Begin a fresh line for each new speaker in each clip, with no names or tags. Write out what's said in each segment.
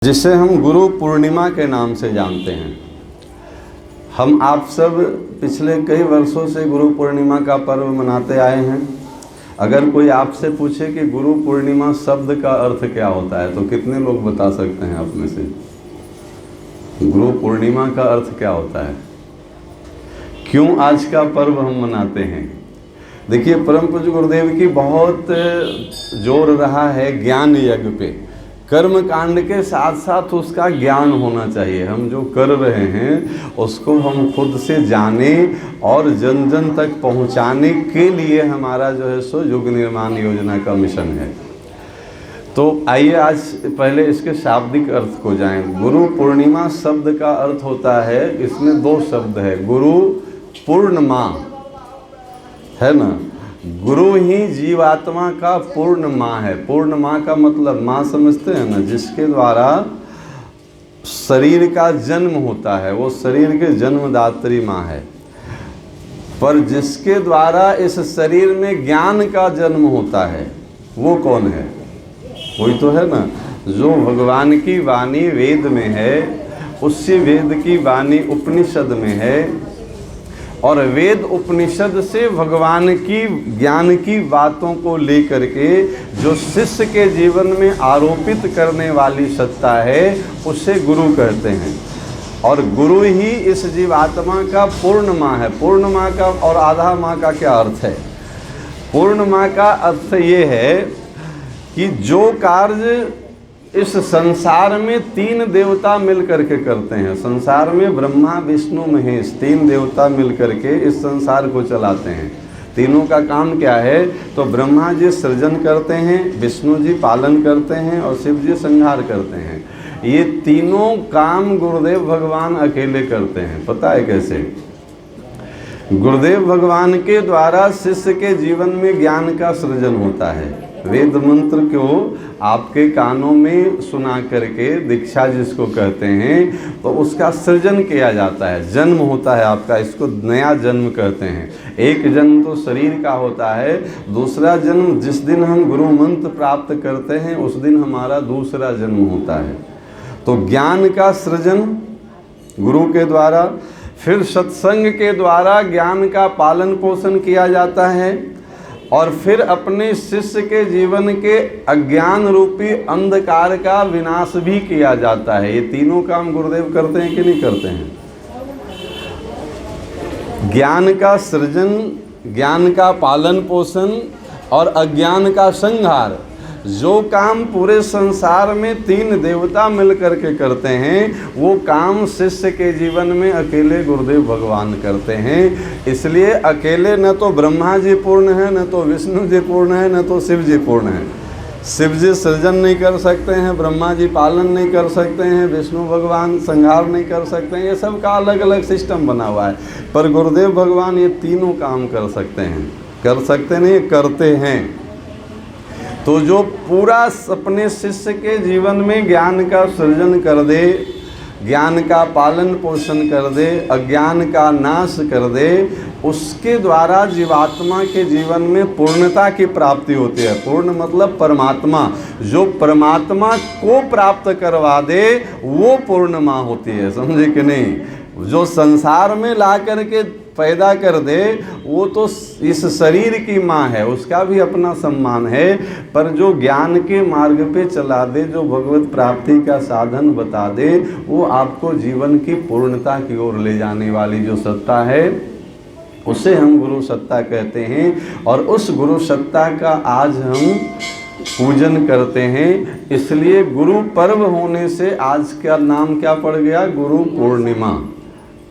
जिसे हम गुरु पूर्णिमा के नाम से जानते हैं। हम आप सब पिछले कई वर्षों से गुरु पूर्णिमा का पर्व मनाते आए हैं। अगर कोई आपसे पूछे कि गुरु पूर्णिमा शब्द का अर्थ क्या होता है तो कितने लोग बता सकते हैं आप में से? गुरु पूर्णिमा का अर्थ क्या होता है, क्यों आज का पर्व हम मनाते हैं? देखिए, परम पूज्य गुरुदेव की बहुत जोर रहा है ज्ञान यज्ञ पे। कर्म कांड के साथ साथ उसका ज्ञान होना चाहिए। हम जो कर रहे हैं उसको हम खुद से जाने और जन जन तक पहुंचाने के लिए हमारा जो है सो युग निर्माण योजना का मिशन है। तो आइए आज पहले इसके शाब्दिक अर्थ को जाएं। गुरु पूर्णिमा शब्द का अर्थ होता है, इसमें दो शब्द है, गुरु पूर्णमा है ना। गुरु ही जीवात्मा का पूर्ण माँ है। पूर्ण माँ का मतलब माँ समझते हैं ना, जिसके द्वारा शरीर का जन्म होता है, वो शरीर के जन्मदात्री माँ है। पर जिसके द्वारा इस शरीर में ज्ञान का जन्म होता है वो कौन है? वही तो है ना, जो भगवान की वाणी वेद में है, उसी वेद की वाणी उपनिषद में है, और वेद उपनिषद से भगवान की ज्ञान की बातों को लेकर के जो शिष्य के जीवन में आरोपित करने वाली सत्ता है उसे गुरु कहते हैं। और गुरु ही इस जीवात्मा का पूर्ण माँ है। पूर्ण माँ का और आधा माँ का क्या अर्थ है? पूर्ण माँ का अर्थ ये है कि जो कार्य इस संसार में तीन देवता मिल करके करते हैं, संसार में ब्रह्मा विष्णु महेश तीन देवता मिल करके इस संसार को चलाते हैं। तीनों का काम क्या है? तो ब्रह्मा जी सृजन करते हैं, विष्णु जी पालन करते हैं और शिव जी संहार करते हैं। ये तीनों काम गुरुदेव भगवान अकेले करते हैं। पता है कैसे? गुरुदेव भगवान के द्वारा शिष्य के जीवन में ज्ञान का सृजन होता है। वेद मंत्र को आपके कानों में सुना करके दीक्षा जिसको कहते हैं, तो उसका सृजन किया जाता है, जन्म होता है आपका, इसको नया जन्म कहते हैं। एक जन्म तो शरीर का होता है, दूसरा जन्म जिस दिन हम गुरु मंत्र प्राप्त करते हैं उस दिन हमारा दूसरा जन्म होता है। तो ज्ञान का सृजन गुरु के द्वारा, फिर सत्संग के द्वारा ज्ञान का पालन पोषण किया जाता है, और फिर अपने शिष्य के जीवन के अज्ञान रूपी अंधकार का विनाश भी किया जाता है। ये तीनों काम गुरुदेव करते हैं कि नहीं करते हैं? ज्ञान का सृजन, ज्ञान का पालन पोषण और अज्ञान का संहार, जो काम पूरे संसार में तीन देवता मिल करके करते हैं वो काम शिष्य के जीवन में अकेले गुरुदेव भगवान करते हैं। इसलिए अकेले न तो ब्रह्मा जी पूर्ण है, न तो विष्णु जी पूर्ण है, न तो शिव जी पूर्ण है। शिव जी सृजन नहीं कर सकते हैं, ब्रह्मा जी पालन नहीं कर सकते हैं, विष्णु भगवान संहार नहीं कर सकते हैं। ये सब का अलग अलग सिस्टम बना हुआ है, पर गुरुदेव भगवान ये तीनों काम कर सकते हैं। कर सकते नहीं, करते हैं। तो जो पूरा अपने शिष्य के जीवन में ज्ञान का सृजन कर दे, ज्ञान का पालन पोषण कर दे, अज्ञान का नाश कर दे, उसके द्वारा जीवात्मा के जीवन में पूर्णता की प्राप्ति होती है। पूर्ण मतलब परमात्मा। जो परमात्मा को प्राप्त करवा दे वो पूर्ण माँ होती है, समझे कि नहीं? जो संसार में ला करके पैदा कर दे वो तो इस शरीर की माँ है, उसका भी अपना सम्मान है। पर जो ज्ञान के मार्ग पे चला दे, जो भगवत प्राप्ति का साधन बता दे, वो आपको जीवन की पूर्णता की ओर ले जाने वाली जो सत्ता है उसे हम गुरु सत्ता कहते हैं। और उस गुरु सत्ता का आज हम पूजन करते हैं। इसलिए गुरु पर्व होने से आज का नाम क्या पड़ गया? गुरु पूर्णिमा।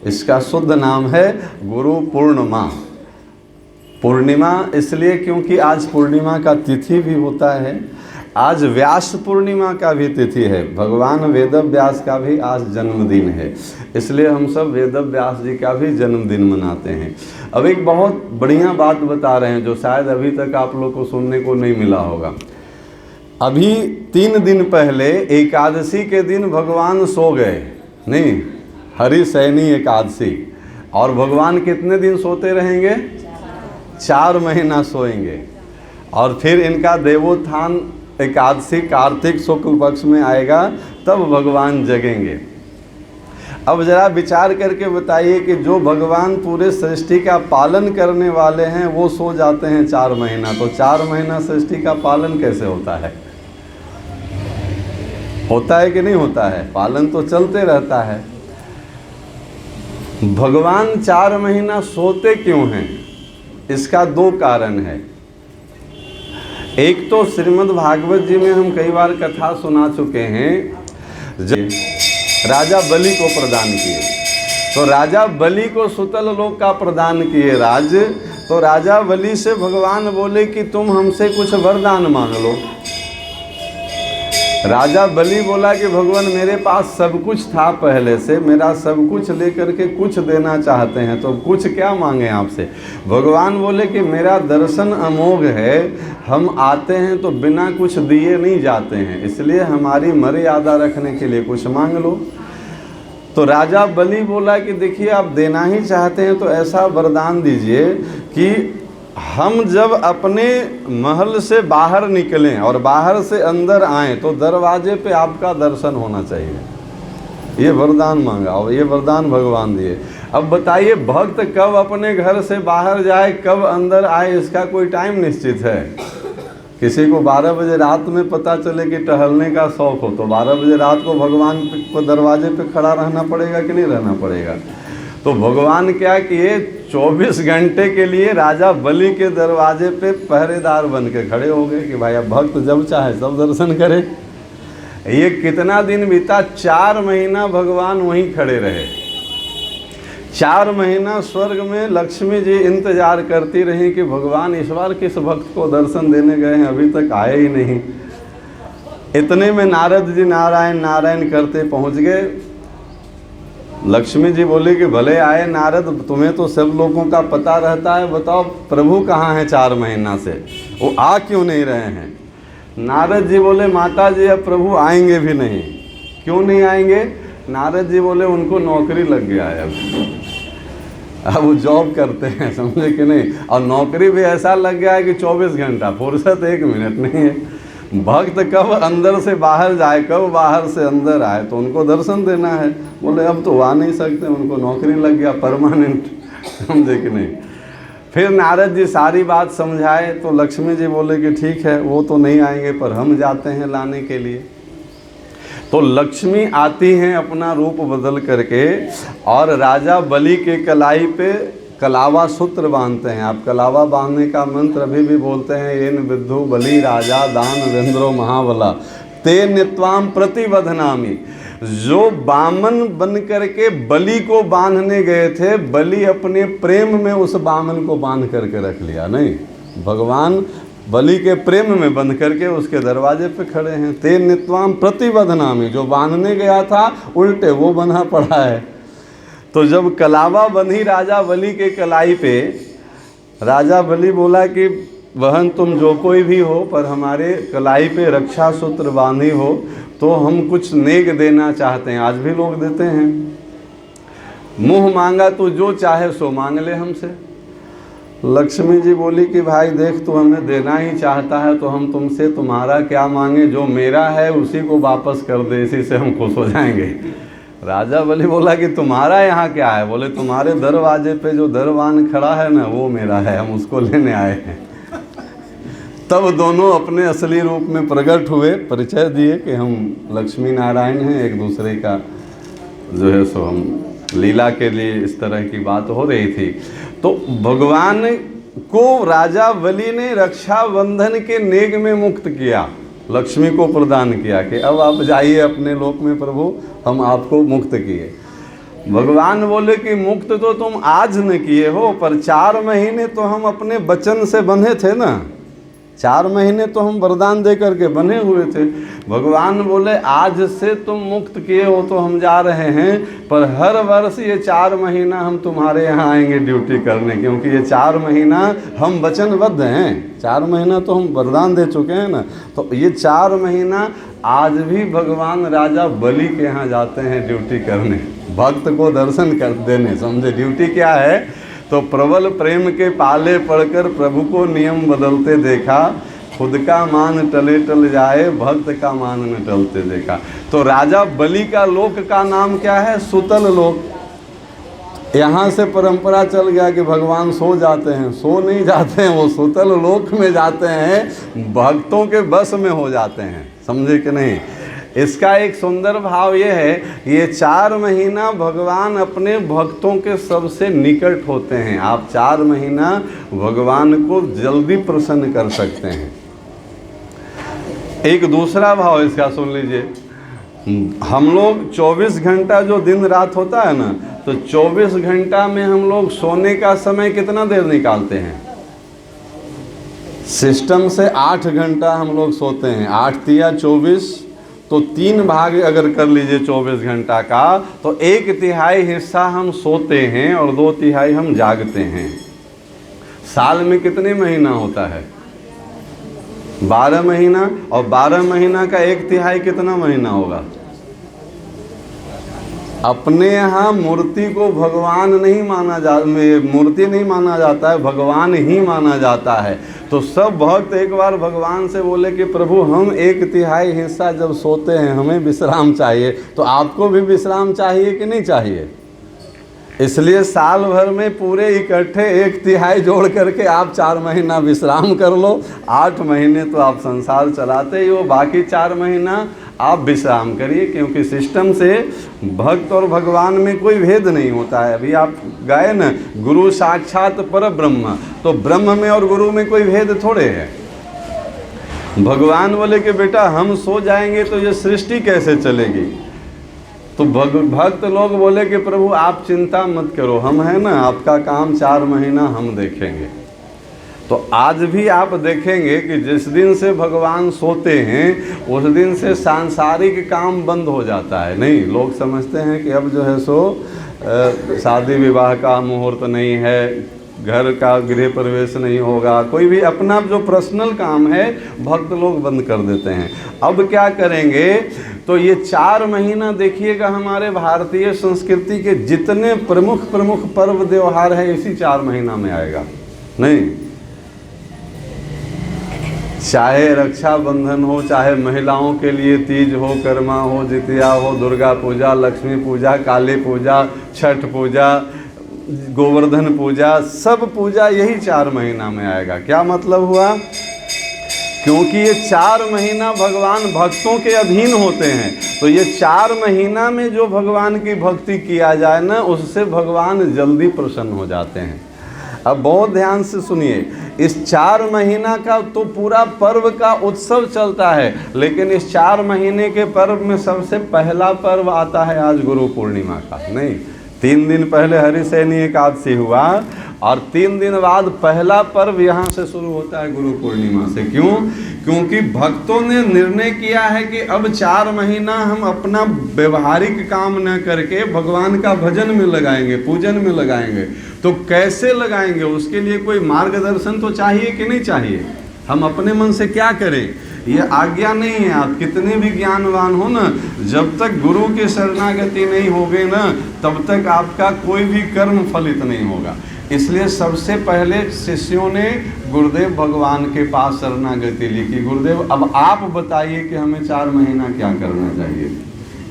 इसका शुद्ध नाम है गुरु पूर्णिमा। पूर्णिमा इसलिए क्योंकि आज पूर्णिमा का तिथि भी होता है। आज व्यास पूर्णिमा का भी तिथि है। भगवान वेद व्यास का भी आज जन्मदिन है, इसलिए हम सब वेद व्यास जी का भी जन्मदिन मनाते हैं। अब एक बहुत बढ़िया बात बता रहे हैं जो शायद अभी तक आप लोग को सुनने को नहीं मिला होगा। अभी 3 दिन पहले एकादशी के दिन भगवान सो गए, नहीं, हरिशयनी एकादशी। और भगवान कितने दिन सोते रहेंगे? 4 महीना सोएंगे। और फिर इनका देवोत्थान एकादशी कार्तिक शुक्ल पक्ष में आएगा, तब भगवान जगेंगे। अब जरा विचार करके बताइए कि जो भगवान पूरे सृष्टि का पालन करने वाले हैं वो सो जाते हैं 4 महीना, तो 4 महीना सृष्टि का पालन कैसे होता है? होता है कि नहीं होता है? पालन तो चलते रहता है। भगवान 4 महीना सोते क्यों हैं? इसका 2 कारण है। एक तो श्रीमद् भागवत जी में हम कई बार कथा सुना चुके हैं, राजा बलि को प्रदान किए, तो राजा बलि को सुतल लोक का प्रदान किए राज, तो राजा बलि से भगवान बोले कि तुम हमसे कुछ वरदान मांग लो। राजा बलि बोला कि भगवान मेरे पास सब कुछ था पहले से, मेरा सब कुछ लेकर के कुछ देना चाहते हैं, तो कुछ क्या मांगे आपसे? भगवान बोले कि मेरा दर्शन अमोघ है, हम आते हैं तो बिना कुछ दिए नहीं जाते हैं, इसलिए हमारी मर्यादा रखने के लिए कुछ मांग लो। तो राजा बलि बोला कि देखिए आप देना ही चाहते हैं तो ऐसा वरदान दीजिए कि हम जब अपने महल से बाहर निकलें और बाहर से अंदर आएं तो दरवाजे पे आपका दर्शन होना चाहिए। ये वरदान मांगा और ये वरदान भगवान दिए। अब बताइए भक्त कब अपने घर से बाहर जाए, कब अंदर आए, इसका कोई टाइम निश्चित है? किसी को 12 बजे रात में पता चले कि टहलने का शौक़ हो तो 12 बजे रात को भगवान को दरवाजे पे खड़ा रहना पड़ेगा कि नहीं रहना पड़ेगा? तो भगवान क्या किए, 24 घंटे के लिए राजा बलि के दरवाजे पे पहरेदार बन के खड़े हो गए कि भाई अब भक्त जब चाहे सब दर्शन करे। ये कितना दिन बीता? 4 महीना भगवान वहीं खड़े रहे। 4 महीना स्वर्ग में लक्ष्मी जी इंतजार करती रही कि भगवान इस बार किस भक्त को दर्शन देने गए हैं, अभी तक आए ही नहीं। इतने में नारद जी नारायण नारायण करते पहुंच गए। लक्ष्मी जी बोली कि भले आए नारद, तुम्हें तो सब लोगों का पता रहता है, बताओ प्रभु कहाँ हैं 4 महीना से, वो आ क्यों नहीं रहे हैं? नारद जी बोले माता जी अब प्रभु आएंगे भी नहीं। क्यों नहीं आएंगे? नारद जी बोले उनको नौकरी लग गया है, अब वो जॉब करते हैं, समझे कि नहीं? और नौकरी भी ऐसा लग गया है कि 24 घंटा, फुर्सत 1 मिनट नहीं है। भक्त कब अंदर से बाहर जाए, कब बाहर से अंदर आए, तो उनको दर्शन देना है। बोले अब तो आ नहीं सकते, उनको नौकरी लग गया परमानेंट, समझे कि नहीं? फिर नारद जी सारी बात समझाए तो लक्ष्मी जी बोले कि ठीक है वो तो नहीं आएंगे पर हम जाते हैं लाने के लिए। तो लक्ष्मी आती हैं अपना रूप बदल करके और राजा बलि के कलाई पे कलावा सूत्र बांधते हैं। आप कलावा बांधने का मंत्र अभी भी बोलते हैं, येन विद्धु बलि राजा दान वेंद्रो महाबला ते नित्वाम प्रतिवधनामी। जो बामन बन करके बलि को बांधने गए थे, बलि अपने प्रेम में उस बामन को बांध करके रख लिया। नहीं, भगवान बलि के प्रेम में बंध करके उसके दरवाजे पे खड़े हैं। ते नित्वाम प्रतिवधनामी, जो बांधने गया था उल्टे वो बंधा पड़ा है। तो जब कलावा बंधी राजा बलि के कलाई पे, राजा बलि बोला कि बहन तुम जो कोई भी हो पर हमारे कलाई पे रक्षा सूत्र बांधी हो तो हम कुछ नेक देना चाहते हैं। आज भी लोग देते हैं, मुंह मांगा तो जो चाहे सो मांग ले हमसे। लक्ष्मी जी बोली कि भाई देख तू हमें देना ही चाहता है तो हम तुमसे तुम्हारा क्या मांगे, जो मेरा है उसी को वापस कर दे, इसी से हम खुश हो जाएंगे। राजा बलि बोला कि तुम्हारा यहाँ क्या है? बोले तुम्हारे दरवाजे पे जो दरवान खड़ा है ना वो मेरा है, हम उसको लेने आए हैं। तब दोनों अपने असली रूप में प्रकट हुए, परिचय दिए कि हम लक्ष्मी नारायण हैं, एक दूसरे का जो है सो हम लीला के लिए इस तरह की बात हो रही थी। तो भगवान को राजा बलि ने रक्षा बंधन के नेग में मुक्त किया, लक्ष्मी को प्रदान किया कि अब आप जाइए अपने लोक में प्रभु, हम आपको मुक्त किए। भगवान बोले कि मुक्त तो तुम आज न किए हो, पर 4 महीने तो हम अपने वचन से बंधे थे ना, 4 महीने तो हम वरदान दे करके बने हुए थे। भगवान बोले आज से तुम मुक्त किए हो तो हम जा रहे हैं, पर हर वर्ष ये 4 महीना हम तुम्हारे यहाँ आएंगे ड्यूटी करने, क्योंकि ये 4 महीना हम वचनबद्ध हैं। 4 महीना तो हम वरदान दे चुके हैं ना, तो ये 4 महीना आज भी भगवान राजा बलि के यहाँ जाते हैं ड्यूटी करने, भक्त को दर्शन कर देने। समझे ड्यूटी क्या है? तो प्रबल प्रेम के पाले पड़कर प्रभु को नियम बदलते देखा, खुद का मान टले टल जाए, भक्त का मान न टलते देखा। तो राजा बलि का लोक का नाम क्या है? सुतल लोक। यहाँ से परंपरा चल गया कि भगवान सो जाते हैं, सो नहीं जाते हैं, वो सुतल लोक में जाते हैं, भक्तों के बस में हो जाते हैं। समझे कि नहीं? इसका एक सुंदर भाव ये है, ये 4 महीना भगवान अपने भक्तों के सबसे निकट होते हैं। आप 4 महीना भगवान को जल्दी प्रसन्न कर सकते हैं। एक दूसरा भाव इसका सुन लीजिए। हम लोग 24 घंटा जो दिन रात होता है ना, तो 24 घंटा में हम लोग सोने का समय कितना देर निकालते हैं? सिस्टम से 8 घंटा हम लोग सोते हैं। 8 तिया 24, तो 3 भाग अगर कर लीजिए 24 घंटा का, तो 1/3 हिस्सा हम सोते हैं और 2/3 हम जागते हैं। साल में कितने महीना होता है? 12 महीना। और 12 महीना का 1/3 कितना महीना होगा? अपने यहाँ मूर्ति को भगवान नहीं माना मूर्ति नहीं माना जाता है, भगवान ही माना जाता है। तो सब भक्त एक बार भगवान से बोले कि प्रभु हम 1/3 हिस्सा जब सोते हैं, हमें विश्राम चाहिए, तो आपको भी विश्राम चाहिए कि नहीं चाहिए? इसलिए साल भर में पूरे इकट्ठे 1/3 जोड़ करके आप 4 महीना विश्राम कर लो। 8 महीने तो आप संसार चलाते ही हो, बाकी 4 महीना आप विश्राम करिए, क्योंकि सिस्टम से भक्त और भगवान में कोई भेद नहीं होता है। अभी आप गए न, गुरु साक्षात पर ब्रह्म, तो ब्रह्म में और गुरु में कोई भेद थोड़े है। भगवान बोले कि बेटा हम सो जाएंगे तो ये सृष्टि कैसे चलेगी? तो भक्त लोग बोले कि प्रभु आप चिंता मत करो, हम हैं ना, आपका काम 4 महीना हम देखेंगे। तो आज भी आप देखेंगे कि जिस दिन से भगवान सोते हैं उस दिन से सांसारिक काम बंद हो जाता है। नहीं, लोग समझते हैं कि अब जो है सो शादी विवाह का मुहूर्त नहीं है, घर का गृह प्रवेश नहीं होगा, कोई भी अपना जो पर्सनल काम है भक्त लोग बंद कर देते हैं। अब क्या करेंगे? तो ये 4 महीना देखिएगा, हमारे भारतीय संस्कृति के जितने प्रमुख प्रमुख पर्व त्योहार है इसी 4 महीना में आएगा। नहीं, चाहे रक्षाबंधन हो, चाहे महिलाओं के लिए तीज हो, कर्मा हो, जितिया हो, दुर्गा पूजा, लक्ष्मी पूजा, काली पूजा, छठ पूजा, गोवर्धन पूजा, सब पूजा यही 4 महीना में आएगा। क्या मतलब हुआ? क्योंकि ये 4 महीना भगवान भक्तों के अधीन होते हैं, तो ये 4 महीना में जो भगवान की भक्ति किया जाए ना, उससे भगवान जल्दी प्रसन्न हो जाते हैं। अब बहुत ध्यान से सुनिए, इस 4 महीना का तो पूरा पर्व का उत्सव चलता है, लेकिन इस 4 महीने के पर्व में सबसे पहला पर्व आता है आज गुरु पूर्णिमा का। नहीं, 3 दिन पहले हरिशयनी एकादशी हुआ और 3 दिन बाद पहला पर्व यहाँ से शुरू होता है गुरु पूर्णिमा से। क्यों? क्योंकि भक्तों ने निर्णय किया है कि अब 4 महीना हम अपना व्यवहारिक काम न करके भगवान का भजन में लगाएंगे, पूजन में लगाएंगे। तो कैसे लगाएंगे? उसके लिए कोई मार्गदर्शन तो चाहिए कि नहीं चाहिए? हम अपने मन से क्या करें? ये आज्ञा नहीं है। आप कितने भी ज्ञानवान हो ना, जब तक गुरु की शरणागति नहीं होगे ना, तब तक आपका कोई भी कर्म फलित नहीं होगा। इसलिए सबसे पहले शिष्यों ने गुरुदेव भगवान के पास शरणागति ली कि गुरुदेव अब आप बताइए कि हमें 4 महीना क्या करना चाहिए।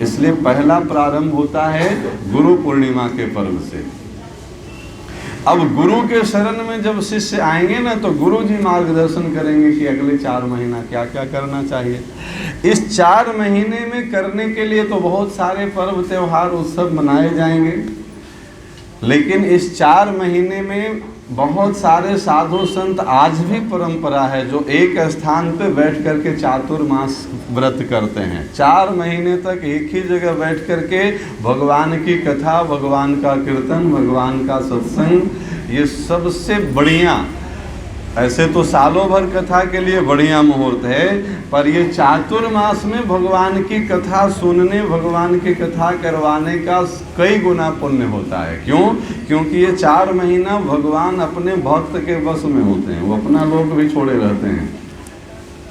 इसलिए पहला प्रारंभ होता है गुरु पूर्णिमा के पर्व से। अब गुरु के शरण में जब शिष्य आएंगे ना, तो गुरु जी मार्गदर्शन करेंगे कि अगले 4 महीना क्या क्या करना चाहिए। इस 4 महीने में करने के लिए तो बहुत सारे पर्व त्योहार उत्सव मनाए जाएंगे, लेकिन इस 4 महीने में बहुत सारे साधु संत आज भी परंपरा है जो एक स्थान पे बैठ करके चातुर्मास व्रत करते हैं। 4 महीने तक एक ही जगह बैठ करके भगवान की कथा, भगवान का कीर्तन, भगवान का सत्संग, ये सबसे बढ़िया। ऐसे तो सालों भर कथा के लिए बढ़िया मुहूर्त है, पर ये चातुर्मास में भगवान की कथा सुनने, भगवान की कथा करवाने का कई गुना पुण्य होता है। क्यों? क्योंकि ये 4 महीना भगवान अपने भक्त के वश में होते हैं। वो अपना लोक भी छोड़े रहते हैं,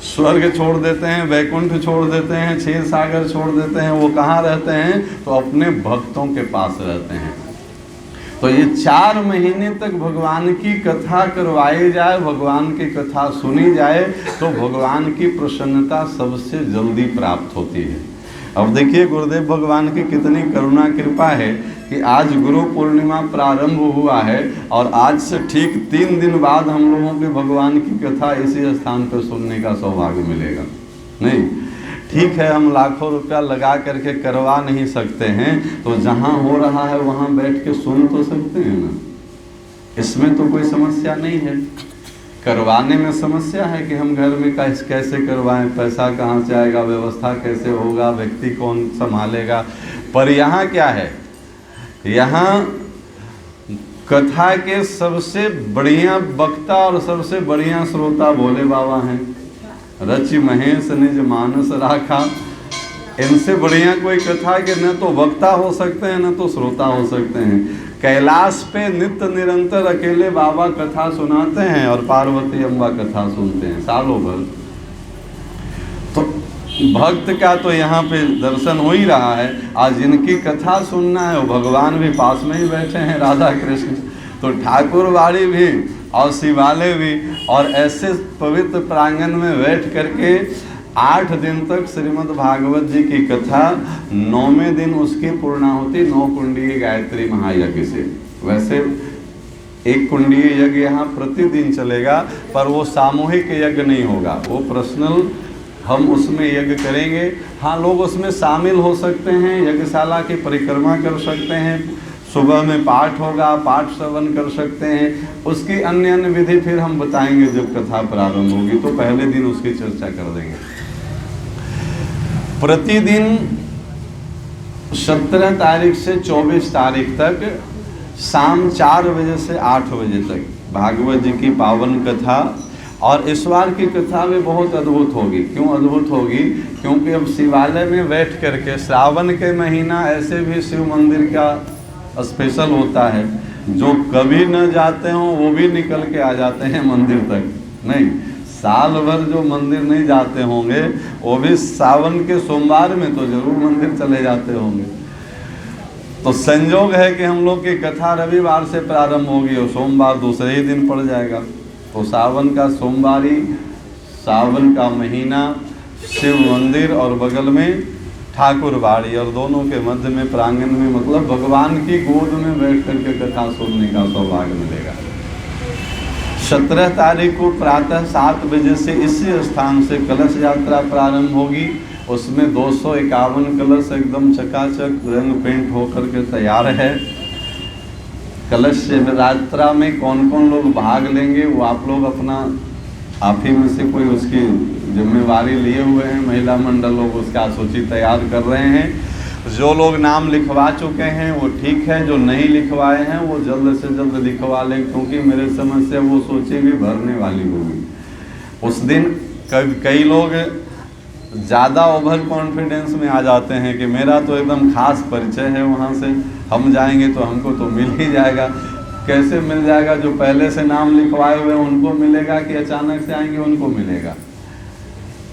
स्वर्ग छोड़ देते हैं, वैकुंठ छोड़ देते हैं, क्षीर सागर छोड़ देते हैं। वो कहाँ रहते हैं? तो अपने भक्तों के पास रहते हैं। तो ये 4 महीने तक भगवान की कथा करवाई जाए, भगवान की कथा सुनी जाए, तो भगवान की प्रसन्नता सबसे जल्दी प्राप्त होती है। अब देखिए गुरुदेव भगवान की कितनी करुणा कृपा है कि आज गुरु पूर्णिमा प्रारंभ हुआ है और आज से ठीक 3 दिन बाद हम लोगों के भगवान की कथा इसी स्थान पर सुनने का सौभाग्य मिलेगा। नहीं, ठीक है, हम लाखों रुपया लगा करके करवा नहीं सकते हैं, तो जहाँ हो रहा है वहाँ बैठ के सुन तो सकते हैं ना। इसमें तो कोई समस्या नहीं है। करवाने में समस्या है कि हम घर में कैसे करवाएं, पैसा कहाँ से आएगा, व्यवस्था कैसे होगा, व्यक्ति कौन संभालेगा। पर यहाँ क्या है, यहाँ कथा के सबसे बढ़िया वक्ता और सबसे बढ़िया श्रोता भोले बाबा हैं। रचि महेश निज मानस राखा, इनसे बढ़िया कोई कथा के न तो वक्ता हो सकते हैं न तो श्रोता हो सकते हैं। कैलाश पे नित्य निरंतर अकेले बाबा कथा सुनाते हैं और पार्वती अम्बा कथा सुनते हैं सालों भर। तो भक्त का तो यहाँ पे दर्शन हो ही रहा है। आज जिनकी कथा सुनना है वो भगवान भी पास में ही बैठे हैं, राधा कृष्ण। तो ठाकुरवाड़ी भी और शिवालय भी, और ऐसे पवित्र प्रांगण में बैठ करके 8 दिन तक श्रीमद् भागवत जी की कथा, 9वें दिन उसकी पूर्णाहुति 9 कुंडीय गायत्री महायज्ञ से। वैसे 1 कुंडीय यज्ञ यहाँ प्रतिदिन चलेगा, पर वो सामूहिक यज्ञ नहीं होगा, वो पर्सनल हम उसमें यज्ञ करेंगे। हाँ, लोग उसमें शामिल हो सकते हैं, यज्ञशाला की परिक्रमा कर सकते हैं, सुबह में पाठ होगा, पाठ श्रवण कर सकते हैं। उसकी अन्य विधि फिर हम बताएंगे जब कथा प्रारंभ होगी, तो पहले दिन उसकी चर्चा कर देंगे। प्रतिदिन 17 तारीख से 24 तारीख तक शाम 4 बजे से 8 बजे तक भागवत जी की पावन कथा। और इस बार की कथा भी बहुत अद्भुत होगी। क्यों अद्भुत होगी? क्योंकि अब शिवालय में बैठ करके, श्रावण के महीना ऐसे भी शिव मंदिर का स्पेशल होता है, जो कभी न जाते हों वो भी निकल के आ जाते हैं मंदिर तक। नहीं, साल भर जो मंदिर नहीं जाते होंगे वो भी सावन के सोमवार में तो जरूर मंदिर चले जाते होंगे। तो संयोग है कि हम लोग की कथा रविवार से प्रारंभ होगी और सोमवार दूसरे ही दिन पड़ जाएगा। तो सावन का सोमवारी, सावन का महीना, शिव मंदिर और बगल में ठाकुरबाड़ी, और दोनों के मध्य में प्रांगण में, मतलब भगवान की गोद में बैठ करके कथा सुनने का सौभाग्य मिलेगा। 17 तारीख को प्रातः 7 बजे से इसी स्थान से कलश यात्रा प्रारंभ होगी। उसमें 251 कलश एकदम चकाचक रंग पेंट होकर के तैयार है। कलश यात्रा में कौन कौन लोग भाग लेंगे वो आप लोग अपना, आप ही में से कोई उसकी जिम्मेवारी लिए हुए हैं, महिला मंडल लोग उसका सूची तैयार कर रहे हैं। जो लोग नाम लिखवा चुके हैं वो ठीक है, जो नहीं लिखवाए हैं वो जल्द से जल्द लिखवा लें, क्योंकि मेरे समझ से वो सूची भी भरने वाली होगी। उस दिन कई लोग ज़्यादा ओवर कॉन्फिडेंस में आ जाते हैं कि मेरा तो एकदम खास परिचय है, वहाँ से हम जाएंगे तो हमको तो मिल ही जाएगा। कैसे मिल जाएगा? जो पहले से नाम लिखवाए हुए उनको मिलेगा कि अचानक से आएंगे उनको मिलेगा?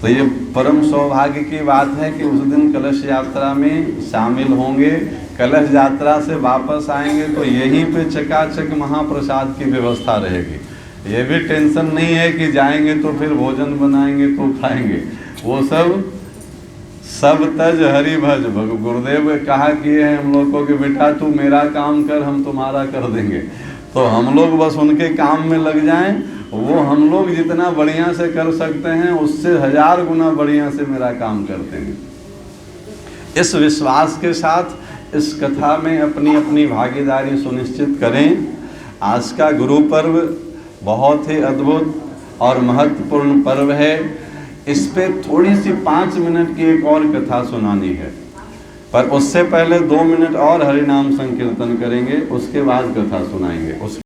तो ये परम सौभाग्य की बात है कि उस दिन कलश यात्रा में शामिल होंगे। कलश यात्रा से वापस आएंगे तो यहीं पे चकाचक महाप्रसाद की व्यवस्था रहेगी। ये भी टेंशन नहीं है कि जाएंगे तो फिर भोजन बनाएंगे तो खाएंगे, वो सब तज हरि भज। गुरुदेव कहा किए हैं हम लोग को कि बेटा तू मेरा काम कर, हम तुम्हारा कर देंगे। तो हम लोग बस उनके काम में लग जाएं, वो हम लोग जितना बढ़िया से कर सकते हैं उससे 1000 गुना बढ़िया से मेरा काम करते हैं। इस विश्वास के साथ इस कथा में अपनी अपनी भागीदारी सुनिश्चित करें। आज का गुरु पर्व बहुत ही अद्भुत और महत्वपूर्ण पर्व है। इस पे थोड़ी सी 5 मिनट की एक और कथा सुनानी है, पर उससे पहले 2 मिनट और हरिनाम संकीर्तन करेंगे, उसके बाद कथा सुनाएंगे।